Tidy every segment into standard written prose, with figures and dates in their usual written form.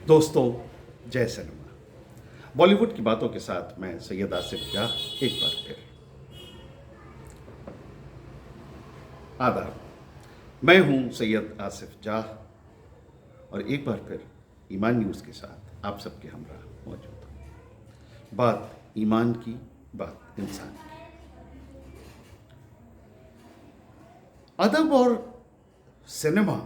دوستوں، جے cinema Bali would کی باتوں کے ساتھ میں سید آصف جاہ ایک بار پھر آداب۔ میں ہوں سید آصف جاہ اور ایک بار پھر ایمان نیوز کے ساتھ آپ سب کے ہمراہ موجود ہوں۔ بات ایمان کی، بات انسان کی۔ ادب اور سنیما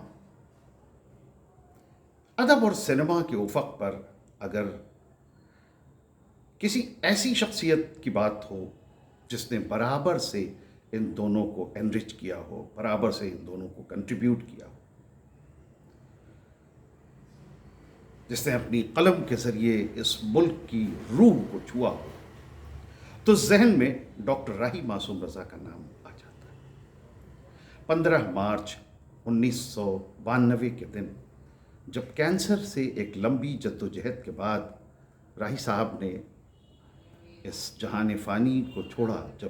ادب اور سنیما کے افق پر اگر کسی ایسی شخصیت کی بات ہو جس نے برابر سے ان دونوں کو انرچ کیا ہو، برابر سے ان دونوں کو کنٹریبیوٹ کیا ہو، جس نے اپنی قلم کے ذریعے اس ملک کی روح کو چھوا ہو، تو ذہن میں ڈاکٹر راہی معصوم رضا کا نام آ جاتا ہے۔ 15 مارچ 1992 کے دن جب کینسر سے ایک لمبی جدوجہد کے بعد راہی صاحب نے اس جہان فانی کو چھوڑا، جب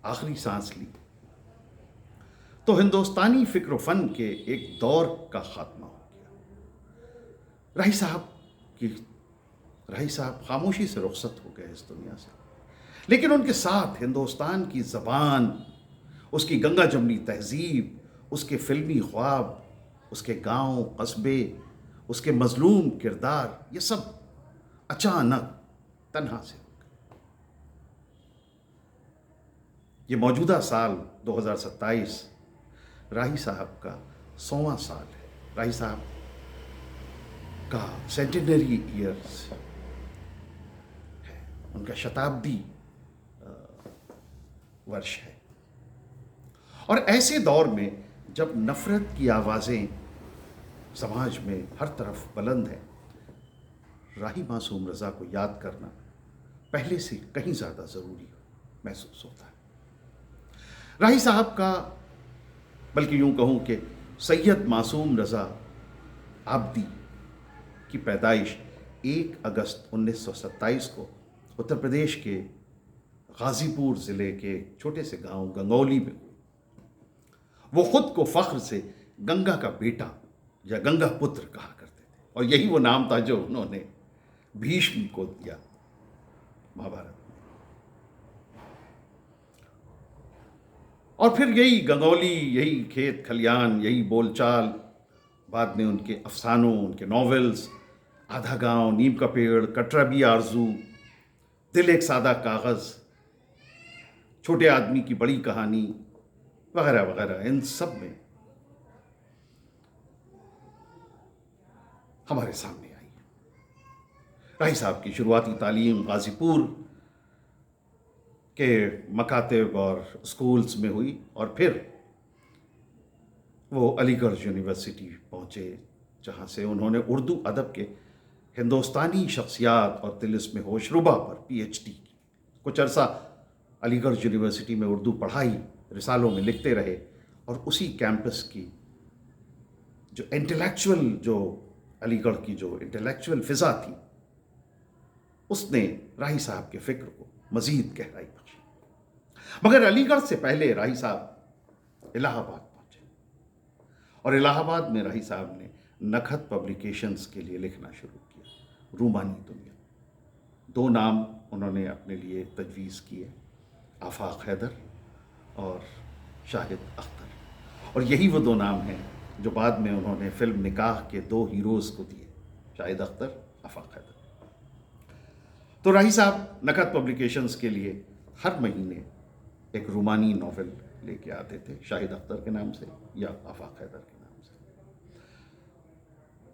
آخری سانس لی، تو ہندوستانی فکر و فن کے ایک دور کا خاتمہ ہو گیا۔ راہی صاحب خاموشی سے رخصت ہو گئے اس دنیا سے، لیکن ان کے ساتھ ہندوستان کی زبان، اس کی گنگا جمنی تہذیب، اس کے فلمی خواب، اس کے گاؤں قصبے، اس کے مظلوم کردار، یہ سب اچانک تنہا سے ہو گئے۔ یہ موجودہ سال 2027 راہی صاحب کا 100واں سال ہے، راہی صاحب کا سینٹینری ایئرز ہے، ان کا شتابدی ورش ہے۔ اور ایسے دور میں جب نفرت کی آوازیں سماج میں ہر طرف بلند ہیں، راہی معصوم رضا کو یاد کرنا پہلے سے کہیں زیادہ ضروری محسوس ہوتا ہے۔ راہی صاحب کا، بلکہ یوں کہوں کہ سید معصوم رضا آبدی کی پیدائش 1 اگست 1927 کو اتر پردیش کے غازی پور ضلع کے چھوٹے سے گاؤں گنگولی میں ہوئی۔ وہ خود کو فخر سے گنگا کا بیٹا یا گنگا پتر کہا کرتے تھے، اور یہی وہ نام تھا جو انہوں نے بھیشم کو دیا مہابھارت میں۔ اور پھر یہی گنگولی، یہی کھیت کھلیان، یہی بول چال بعد میں ان کے افسانوں، ان کے ناولز آدھا گاؤں، نیم کا پیڑ، کٹرا بھی آرزو، دل ایک سادہ کاغذ، چھوٹے آدمی کی بڑی کہانی وغیرہ وغیرہ، ان سب میں ہمارے سامنے آئی۔ راہی صاحب کی شروعاتی تعلیم غازی پور کے مکاتب اور اسکولز میں ہوئی، اور پھر وہ علی گڑھ یونیورسٹی پہنچے، جہاں سے انہوں نے اردو ادب کے ہندوستانی شخصیات اور طلسم ہوش ربا پر PhD کی۔ کچھ عرصہ علی گڑھ یونیورسٹی میں اردو پڑھائی، رسالوں میں لکھتے رہے، اور اسی کیمپس کی جو علی گڑھ کی جو انٹلیکچول فضا تھی، اس نے راہی صاحب کے فکر کو مزید گہرائی بخشی۔ مگر علی گڑھ سے پہلے راہی صاحب الہ آباد پہنچے، اور الہ آباد میں راہی صاحب نے نکھت پبلیکیشنز کے لیے لکھنا شروع کیا۔ رومانی دنیا، 2 نام انہوں نے اپنے لیے تجویز کیے، آفاق حیدر اور شاہد اختر، اور یہی وہ 2 نام ہیں جو بعد میں انہوں نے فلم نکاح کے 2 ہیروز کو دیے، شاہد اختر، آفاق حیدر۔ تو راہی صاحب نکھت پبلیکیشنز کے لیے ہر مہینے ایک رومانی ناول لے کے آتے تھے، شاہد اختر کے نام سے یا آفاق حیدر کے نام سے۔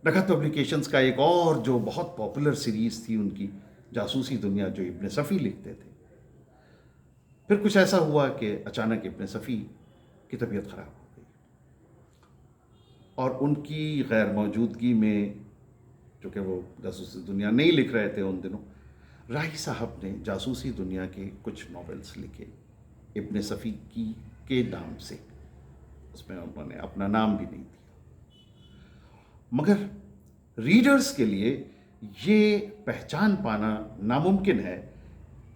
نکھت پبلیکیشنز کا ایک اور جو بہت پاپولر سیریز تھی ان کی، جاسوسی دنیا، جو ابن صفی لکھتے تھے۔ پھر کچھ ایسا ہوا کہ اچانک ابن صفی کی طبیعت خراب ہو گئی، اور ان کی غیر موجودگی میں، چونکہ وہ جاسوسی دنیا نہیں لکھ رہے تھے ان دنوں، راہی صاحب نے جاسوسی دنیا کے کچھ ناولز لکھے ابن صفی کے نام سے۔ اس میں انہوں نے اپنا نام بھی نہیں دیا، مگر ریڈرز کے لیے یہ پہچان پانا ناممکن ہے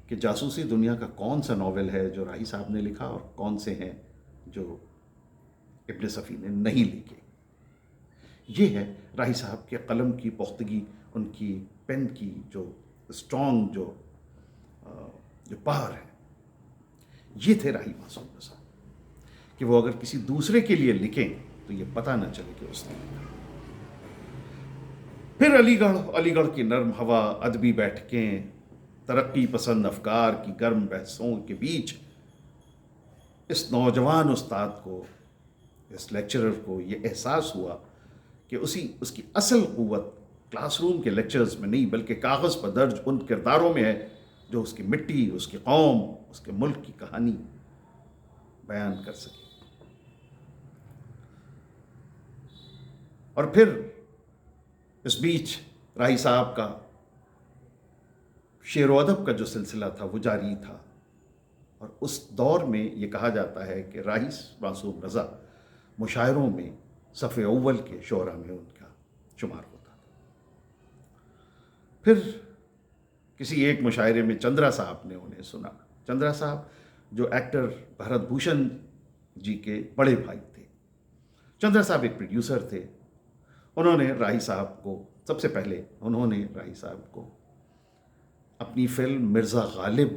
کہ جاسوسی دنیا کا کون سا ناول ہے جو راہی صاحب نے لکھا اور کون سے ہیں جو ابن صفی نے نہیں لکھے۔ یہ ہے راہی صاحب کے قلم کی پختگی، ان کی پین کی جو اسٹرانگ جو پاور ہے. یہ تھے راہی معصوم رضا کہ وہ اگر کسی دوسرے کے لیے لکھیں تو یہ پتہ نہ چلے کہ اس نے لکھا. پھر علی گڑھ کی نرم ہوا، ادبی بیٹھکیں، ترقی پسند افکار کی گرم بحثوں کے بیچ اس نوجوان استاد کو، اس لیکچرر کو یہ احساس ہوا کہ اس کی اصل قوت کلاس روم کے لیکچرز میں نہیں بلکہ کاغذ پر درج ان کرداروں میں ہے جو اس کی مٹی، اس کی قوم، اس کے ملک کی کہانی بیان کر سکے. اور پھر اس بیچ راہی صاحب کا شعر و ادب کا جو سلسلہ تھا وہ جاری تھا، اور اس دور میں یہ کہا جاتا ہے کہ راہی معصوم رضا مشاعروں میں صف اول کے شعراء میں ان کا شمار ہوتا تھا. پھر کسی ایک مشاعرے میں چندرا صاحب نے انہیں سنا. چندرا صاحب جو ایکٹر بھرت بھوشن جی کے بڑے بھائی تھے. چندرا صاحب ایک پروڈیوسر تھے. انہوں نے راہی صاحب کو سب سے پہلے راہی صاحب کو اپنی فلم مرزا غالب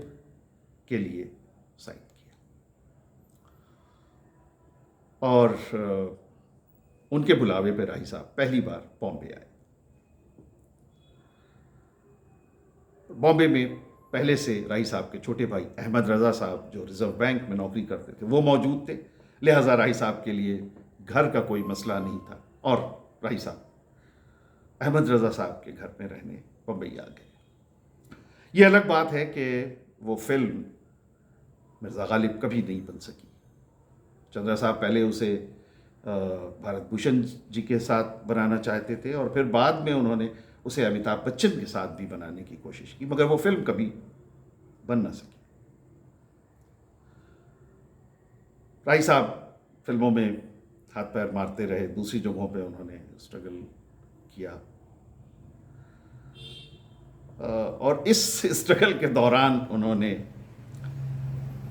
کے لیے سائن کیا، اور ان کے بلاوے پہ راہی صاحب پہلی بار بامبے آئے. بامبے میں پہلے سے راہی صاحب کے چھوٹے بھائی احمد رضا صاحب جو ریزرو بینک میں نوکری کرتے تھے وہ موجود تھے، لہٰذا راہی صاحب کے لیے گھر کا کوئی مسئلہ نہیں تھا، اور راہی صاحب احمد رضا صاحب کے گھر میں رہنے بمبئی آ گئے. یہ الگ بات ہے کہ وہ فلم مرزا غالب کبھی نہیں بن سکی. چندرا صاحب پہلے اسے بھارت بھوشن جی کے ساتھ بنانا چاہتے تھے، اور پھر بعد میں انہوں نے اسے امیتابھ بچن کے ساتھ بھی بنانے کی کوشش کی، مگر وہ فلم کبھی بن نہ سکی. راہی صاحب فلموں میں ہاتھ پیر مارتے رہے، دوسری جگہوں پہ انہوں نے اسٹرگل کیا، اور اس اسٹرگل کے دوران انہوں نے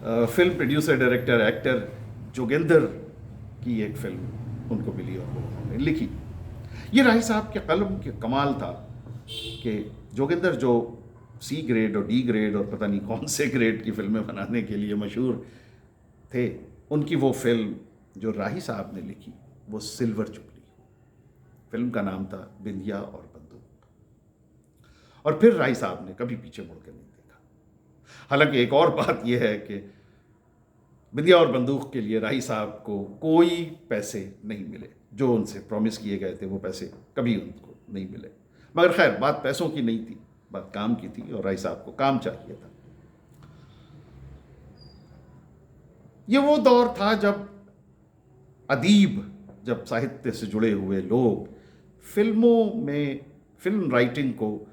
film producer, director, actor Joginder کی ایک فلم ان کو ملی اور وہ انہوں نے لکھی. یہ راہی صاحب کے قلم کے کمال تھا کہ جوگندر جو سی گریڈ اور ڈی گریڈ اور پتہ نہیں کون سے گریڈ کی فلمیں بنانے کے لیے مشہور تھے، ان کی وہ فلم جو راہی صاحب نے لکھی وہ سلور جبلی. فلم کا نام تھا بندیا اور بندوق. اور پھر راہی صاحب نے کبھی پیچھے مڑ کے نہیں دیکھا. حالانکہ ایک اور بات یہ ہے کہ بندیا اور بندوق کے لیے راہی صاحب کو کوئی پیسے نہیں ملے، جو ان سے پرومس کیے گئے تھے وہ پیسے کبھی ان کو نہیں ملے. مگر خیر بات پیسوں کی نہیں تھی، بات کام کی تھی، اور راہی صاحب کو کام چاہیے تھا. یہ وہ دور تھا جب ادیب، جب ساہتیہ سے جڑے ہوئے لوگ فلموں میں فلم رائٹنگ کو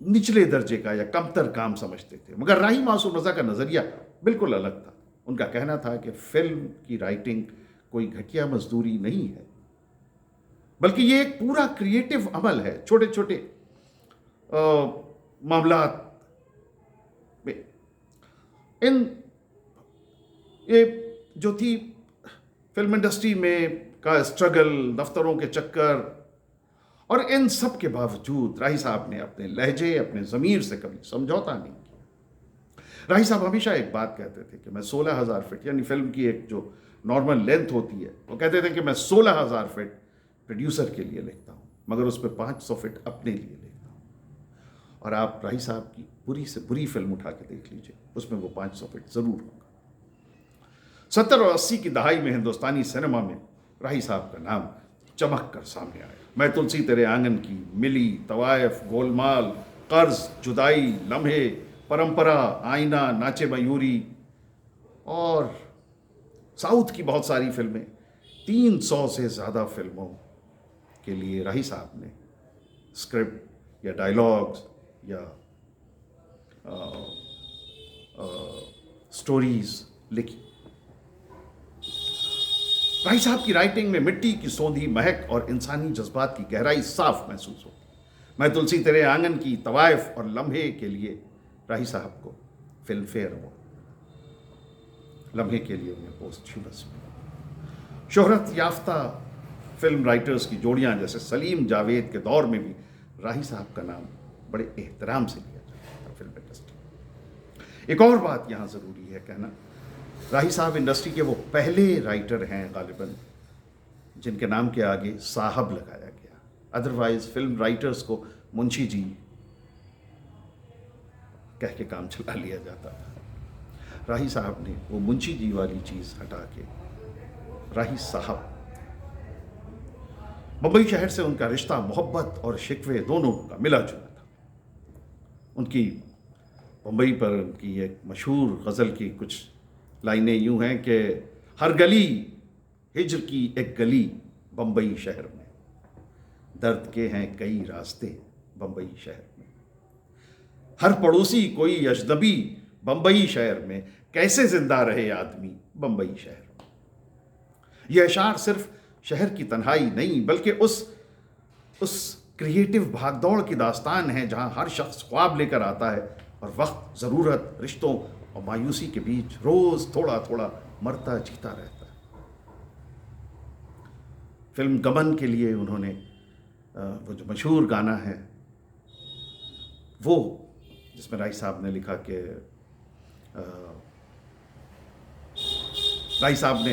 نچلے درجے کا یا کمتر کام سمجھتے تھے. مگر راہی معصوم رضا کا نظریہ بالکل الگ تھا. ان کا کہنا تھا کہ فلم کی رائٹنگ کوئی گھٹیا مزدوری نہیں ہے، بلکہ یہ ایک پورا کریٹو عمل ہے. چھوٹے چھوٹے معاملات میں یہ جو تھی فلم انڈسٹری میں کا اسٹرگل، دفتروں کے چکر، اور ان سب کے باوجود راہی صاحب نے اپنے لہجے، اپنے ضمیر سے کبھی سمجھوتا نہیں کیا. راہی صاحب ہمیشہ ایک بات کہتے تھے کہ میں 16,000 فٹ، یعنی فلم کی ایک جو نارمل لینتھ ہوتی ہے، وہ کہتے تھے کہ میں 16,000 فٹ پروڈیوسر کے لیے لکھتا ہوں، مگر اس پہ 500 فٹ اپنے لیے لکھتا ہوں. اور آپ راہی صاحب کی بری سے بری فلم اٹھا کے دیکھ لیجئے، اس میں وہ 500 فٹ ضرور ہوگا. 70 اور 80 کی دہائی میں ہندوستانی سینما میں راہی صاحب کا نام چمک کر سامنے آیا. میں تلسی تیرے آنگن کی، ملی، طوائف، گولمال، قرض، جدائی، لمحے، پرمپرا، آئینہ، ناچے میوری، اور ساؤتھ کی بہت ساری فلمیں. 300 سے زیادہ فلموں کے لیے راہی صاحب نے اسکرپٹ یا ڈائلاگز یا سٹوریز لکھی. راہی صاحب کی رائٹنگ میں مٹی کی سوندھی مہک اور انسانی جذبات کی گہرائی صاف محسوس ہوتی. میں تلسی تیرے آنگن کی، طوائف اور لمحے کے لیے راہی صاحب کو فلم فیئر ایوارڈ، لمحے کے لیے انہیں پوسٹ شہرت یافتہ فلم رائٹرز کی جوڑیاں جیسے سلیم جاوید کے دور میں بھی راہی صاحب کا نام بڑے احترام سے لیا جاتا تھا فلم انڈسٹری میں۔ ایک اور بات یہاں ضروری ہے کہنا، راہی صاحب انڈسٹری کے وہ پہلے رائٹر ہیں غالباً جن کے نام کے آگے صاحب لگایا گیا، ادروائز فلم رائٹرز کو منشی جی کہہ کے کام چلا لیا جاتا تھا۔ راہی صاحب نے وہ منشی جی والی چیز ہٹا کے راہی صاحب، بمبئی شہر سے ان کا رشتہ محبت اور شکوے دونوں کا ملا جلا تھا۔ ان کی بمبئی پر ان کی ایک مشہور غزل کی کچھ لائنیں یوں ہیں کہ ہر گلی ہجر کی ایک گلی بمبئی شہر میں، درد کے ہیں کئی راستے بمبئی شہر میں، ہر پڑوسی کوئی اجنبی بمبئی شہر میں، کیسے زندہ رہے آدمی بمبئی شہر میں۔ یہ اشعار صرف شہر کی تنہائی نہیں بلکہ اس کریٹو بھاگ دوڑ کی داستان ہے جہاں ہر شخص خواب لے کر آتا ہے اور وقت، ضرورت، رشتوں اور مایوسی کے بیچ روز تھوڑا تھوڑا مرتا جیتا رہتا ہے۔ فلم گمن کے لیے انہوں نے وہ جو مشہور گانا ہے وہ جس میں راہی صاحب نے لکھا کہ راہی صاحب نے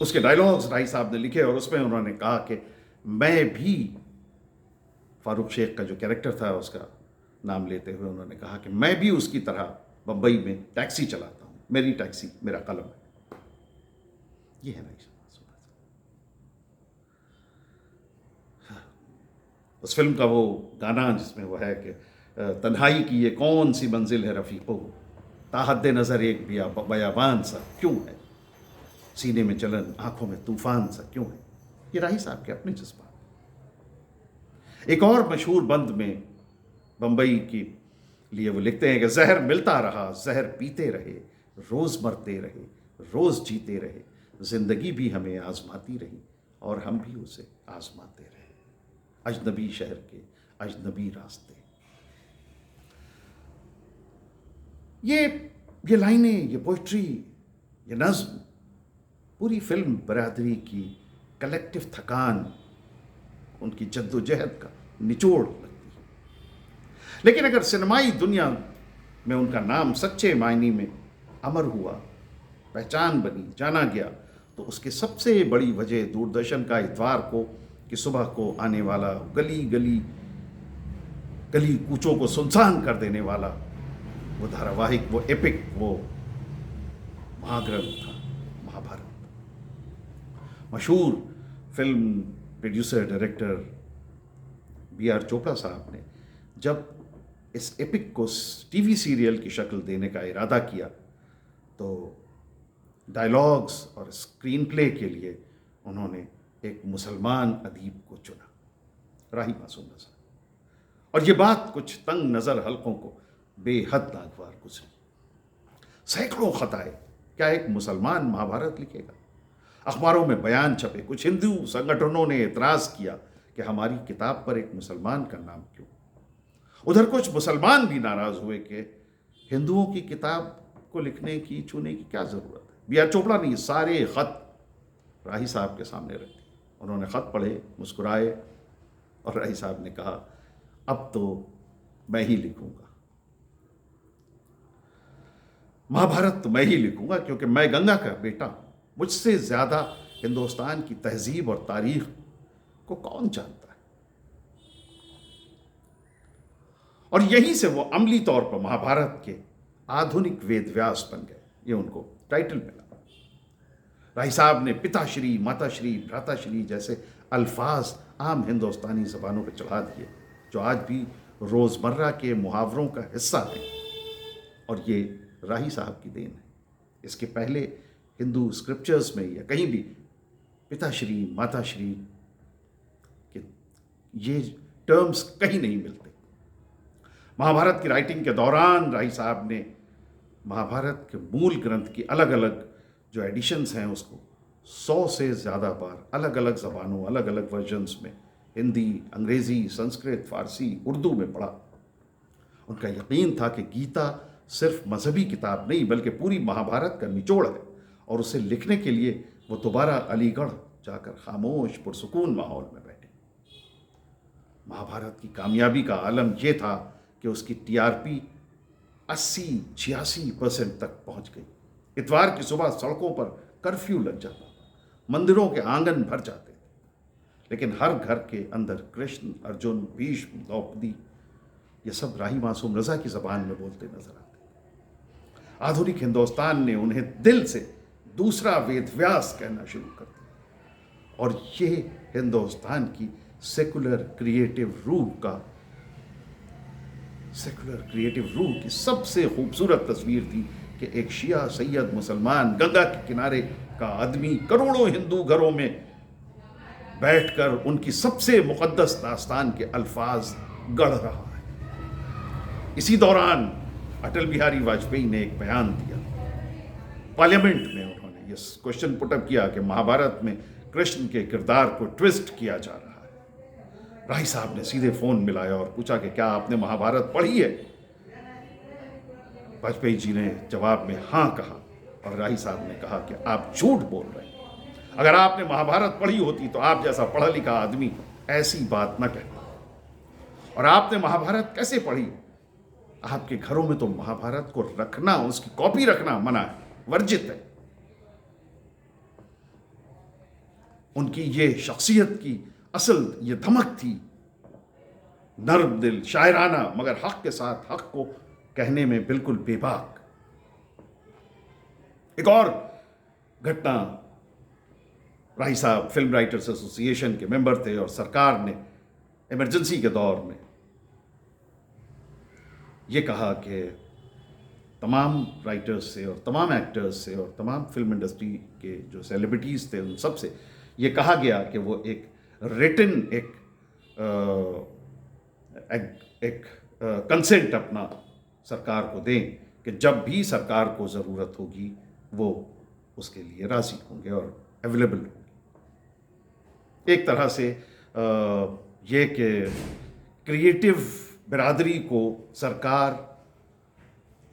اس کے ڈائلاگز راہی صاحب نے لکھے اور اس میں انہوں نے کہا کہ میں بھی، فاروق شیخ کا جو کیریکٹر تھا اس کا نام لیتے ہوئے انہوں نے کہا کہ میں بھی اس کی طرح بمبئی میں ٹیکسی چلاتا ہوں، میری ٹیکسی میرا قلم ہے۔ یہ ہے راہی صاحب۔ اس فلم کا وہ گانا جس میں وہ ہے کہ تنہائی کی یہ کون سی منزل ہے رفیقو، تاحد نظر ایک بیابان سا کیوں ہے، سینے میں جلن آنکھوں میں طوفان سا کیوں ہے۔ یہ راہی صاحب کے اپنے جذبات۔ ایک اور مشہور بند میں بمبئی کے لیے وہ لکھتے ہیں کہ زہر ملتا رہا، زہر پیتے رہے، روز مرتے رہے، روز جیتے رہے، زندگی بھی ہمیں آزماتی رہی اور ہم بھی اسے آزماتے رہے، اجنبی شہر کے اجنبی راستے۔ یہ لائنیں، یہ پوئٹری، یہ نظم پوری فلم برادری کی کلیکٹیو تھکان، ان کی جد و جہد کا نچوڑ لگتی ہے۔ لیکن اگر سنمائی دنیا میں ان کا نام سچے معنی میں امر ہوا، پہچان بنی، جانا گیا، تو اس کی سب سے بڑی وجہ دوردرشن کا اتوار کو کہ صبح کو آنے والا گلی کوچوں کو سنسان کر دینے والا وہ دھاراواہک، وہ ایپک، وہ مہاگرنتھ تھا، مہابھارت۔ مشہور film producer director B R Chopra صاحب نے جب اس ایپک کو ٹی وی سیریل کی شکل دینے کا ارادہ کیا تو ڈائلاگز اور اسکرین پلے کے لیے انہوں نے ایک مسلمان ادیب کو چنا، راہی معصوم رضا، اور یہ بات کچھ تنگ نظر حلقوں کو بے حد ناگوار گزری۔ سینکڑوں خطائے، کیا ایک مسلمان مہابھارت لکھے گا؟ اخباروں میں بیان چھپے، کچھ ہندو سنگٹھنوں نے اعتراض کیا کہ ہماری کتاب پر ایک مسلمان کا نام کیوں؟ ادھر کچھ مسلمان بھی ناراض ہوئے کہ ہندوؤں کی کتاب کو لکھنے کی، چھونے کی کیا ضرورت ہے؟ بی آر چوپڑا نے یہ سارے خط راہی صاحب کے سامنے رکھ دیے۔ انہوں نے خط پڑھے، مسکرائے اور راہی صاحب نے کہا اب تو میں ہی لکھوں گا، مہابھارت تو میں ہی لکھوں گا، کیونکہ میں گنگا کا بیٹا ہوں، مجھ سے زیادہ ہندوستان کی تہذیب اور تاریخ کو کون جانتا ہے۔ اور یہیں سے وہ عملی طور پر مہابھارت کے آدھنک وید ویاس بن گئے، یہ ان کو ٹائٹل ملا۔ راہی صاحب نے پتا شری، ماتا شری، بھراتا شری جیسے الفاظ عام ہندوستانی زبانوں پہ چڑھا دیے جو آج بھی روزمرہ کے محاوروں کا حصہ ہیں، اور یہ راہی صاحب کی دین ہے۔ اس کے پہلے ہندو اسکرپچرز میں یا کہیں بھی پتا شری، ماتا شری کہ یہ ٹرمز کہیں نہیں ملتے۔ مہابھارت کی رائٹنگ کے دوران راہی صاحب نے مہابھارت کے مول گرنتھ کی الگ الگ جو ایڈیشنز ہیں اس کو 100 سے زیادہ بار الگ الگ زبانوں، الگ الگ ورژنز میں، ہندی، انگریزی، سنسکرت، فارسی، اردو میں پڑھا۔ ان کا یقین تھا کہ گیتا صرف مذہبی کتاب نہیں بلکہ پوری مہابھارت کا نچوڑ ہے، اور اسے لکھنے کے لیے وہ دوبارہ علی گڑھ جا کر خاموش پرسکون ماحول میں بیٹھے۔ مہابھارت کی کامیابی کا عالم یہ تھا کہ اس کی TRP 80-86% تک پہنچ گئی۔ اتوار کی صبح سڑکوں پر کرفیو لگ جاتا تھا، مندروں کے آنگن بھر جاتے تھے، لیکن ہر گھر کے اندر کرشن، ارجن، بھیشم، دوپدی یہ سب راہی معصوم رضا کی زبان میں بولتے نظر آتے۔ آدھونک ہندوستان نے انہیں دل سے دوسرا وید ویاس کہنا شروع کر دیا، اور یہ ہندوستان کی سیکولر کریٹو روح کی سب سے خوبصورت تصویر تھی کہ ایک شیعہ سید مسلمان گنگا کے کنارے کا آدمی کروڑوں ہندو گھروں میں بیٹھ کر ان کی سب سے مقدس داستان کے الفاظ گڑھ رہا ہے۔ اسی دوران اٹل بہاری واجپئی نے ایک بیان دیا، پارلیمنٹ میں انہوں نے یہ کوشچن پٹ اپ کیا کہ مہابھارت میں کرشن کے کردار کو ٹوسٹ کیا جا رہا ہے۔ راہی صاحب نے سیدھے فون ملایا اور پوچھا کہ کیا آپ نے مہابھارت پڑھی ہے؟ واجپئی جی نے جواب میں ہاں کہا، اور راہی صاحب نے کہا کہ آپ جھوٹ بول رہے ہیں، اگر آپ نے مہابھارت پڑھی ہوتی تو آپ جیسا پڑھا لکھا آدمی ایسی بات نہ کہتا۔ اور آپ نے مہابھارت کیسے پڑھی؟ آپ کے گھروں میں تو مہابھارت کو رکھنا، اس کی کاپی رکھنا منع ہے، ورجت ہے۔ ان کی یہ شخصیت کی اصل یہ دھمک تھی، نرم دل، شاعرانہ، مگر حق کے ساتھ حق کو کہنے میں بالکل بے باک۔ ایک اور گھٹنا، راہی صاحب فلم رائٹرز ایسوسی ایشن کے ممبر تھے، اور سرکار نے ایمرجنسی کے دور میں یہ کہا کہ تمام رائٹرز سے اور تمام ایکٹرز سے اور تمام فلم انڈسٹری کے جو سیلیبریٹیز تھے ان سب سے یہ کہا گیا کہ وہ ایک ریٹن ایک کنسنٹ اپنا سرکار کو دیں کہ جب بھی سرکار کو ضرورت ہوگی وہ اس کے لیے راضی ہوں گے اور اویلیبل ہوں گے۔ ایک طرح سے یہ کہ کریٹو برادری کو سرکار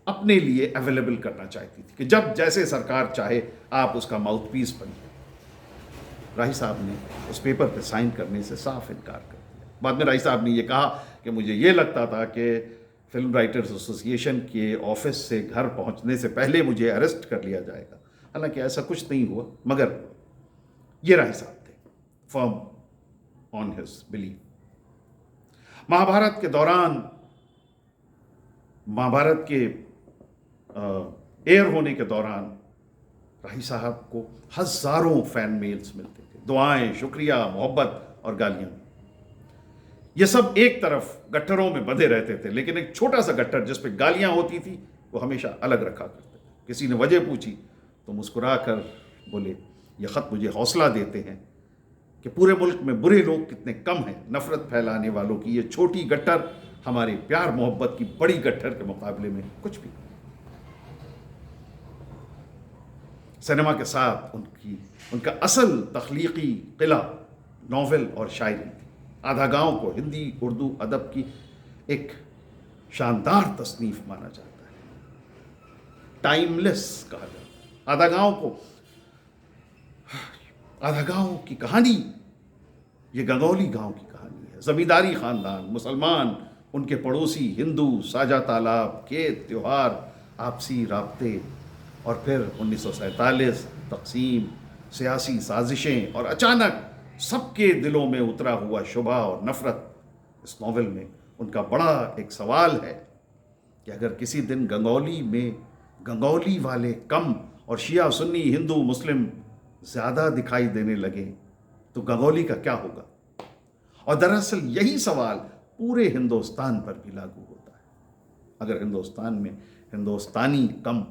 اپنے لیے اویلیبل کرنا چاہتی تھی کہ جب جیسے سرکار چاہے آپ اس کا ماؤتھ پیس بنیے۔ راہی صاحب نے اس پیپر پہ سائن کرنے سے صاف انکار کر دیا۔ بعد میں راہی صاحب نے یہ کہا کہ مجھے یہ لگتا تھا کہ فلم رائٹرز ایسوسی ایشن کے آفس سے گھر پہنچنے سے پہلے مجھے اریسٹ کر لیا جائے گا، حالانکہ ایسا کچھ نہیں ہوا، مگر یہ راہی صاحب تھے فرم آن ہز بلیف۔ مہابھارت کے دوران، مہابھارت کے ایئر ہونے کے دوران راہی صاحب کو ہزاروں فین میلز ملتے تھے، دعائیں، شکریہ، محبت اور گالیاں۔ یہ سب ایک طرف گٹھروں میں بندھے رہتے تھے، لیکن ایک چھوٹا سا گٹھر جس پہ گالیاں ہوتی تھی وہ ہمیشہ الگ رکھا کرتے تھے۔ کسی نے وجہ پوچھی تو مسکرا کر بولے، یہ خط مجھے حوصلہ دیتے ہیں کہ پورے ملک میں برے لوگ کتنے کم ہیں، نفرت پھیلانے والوں کی یہ چھوٹی گٹھر ہمارے پیار محبت کی بڑی گٹھر کے مقابلے میں کچھ بھی نہیں۔ سینما کے ساتھ ان کا اصل تخلیقی قلعہ ناول اور شاعری تھی۔ آدھا گاؤں کو ہندی اردو ادب کی ایک شاندار تصنیف مانا جاتا ہے، ٹائم لیس کہا جاتا ہے۔ آدھا گاؤں کی کہانی یہ گنگولی گاؤں کی کہانی ہے۔ زمینداری خاندان، مسلمان، ان کے پڑوسی ہندو، ساجا تالاب، کھیت، تیوہار، آپسی رابطے، اور پھر 1947 تقسیم، سیاسی سازشیں، اور اچانک سب کے دلوں میں اترا ہوا شبہ اور نفرت۔ اس ناول میں ان کا بڑا ایک سوال ہے کہ اگر کسی دن گنگولی میں گنگولی والے کم اور شیعہ سنی ہندو مسلم زیادہ دکھائی دینے لگے تو گنگولی کا کیا ہوگا؟ اور دراصل یہی سوال پورے ہندوستان پر بھی لاگو ہوتا ہے۔ اگر ہندوستان میں ہندوستانی کم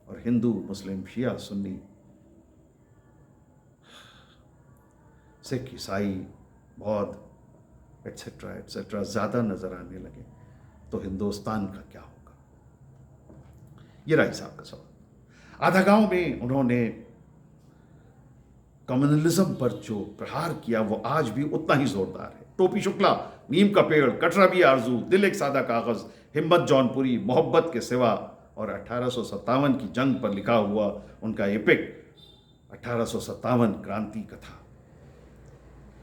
اور ہندو مسلم شیعہ سنی سکھ عیسائی بودھ ایٹسٹرا ایٹسٹرا زیادہ نظر آنے لگے تو ہندوستان کا کیا ہوگا؟ یہ راہی صاحب کا سوال۔ آدھا گاؤں میں انہوں نے کمیونلزم پر جو پرہار کیا وہ آج بھی اتنا ہی زوردار ہے۔ ٹوپی شکلا، نیم کا پیڑ، کٹرا بھی آرزو، دل ایک سادہ کاغذ، ہمت جونپوری، محبت کے سوا، اور 1857 کی جنگ پر لکھا ہوا ان کا ایپک 1857 کرانتی کتھا۔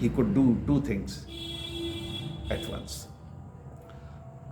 He could do two things at once।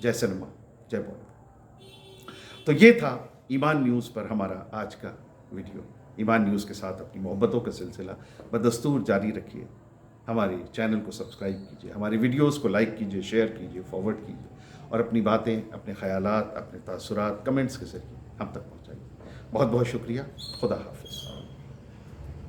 جے سنیما، جے بولیوڈ۔ تو یہ تھا ایمان نیوز پر ہمارا آج کا ویڈیو۔ ایمان نیوز کے ساتھ اپنی محبتوں کا سلسلہ بدستور جاری رکھیے، ہمارے چینل کو سبسکرائب کیجیے، ہماری ویڈیوز کو لائک کیجیے، شیئر کیجیے، فارورڈ کیجیے، اور اپنی باتیں، اپنے خیالات، اپنے تاثرات کمنٹس کے ذریعے ہم تک پہنچائیے۔ بہت بہت شکریہ۔ خدا حافظ۔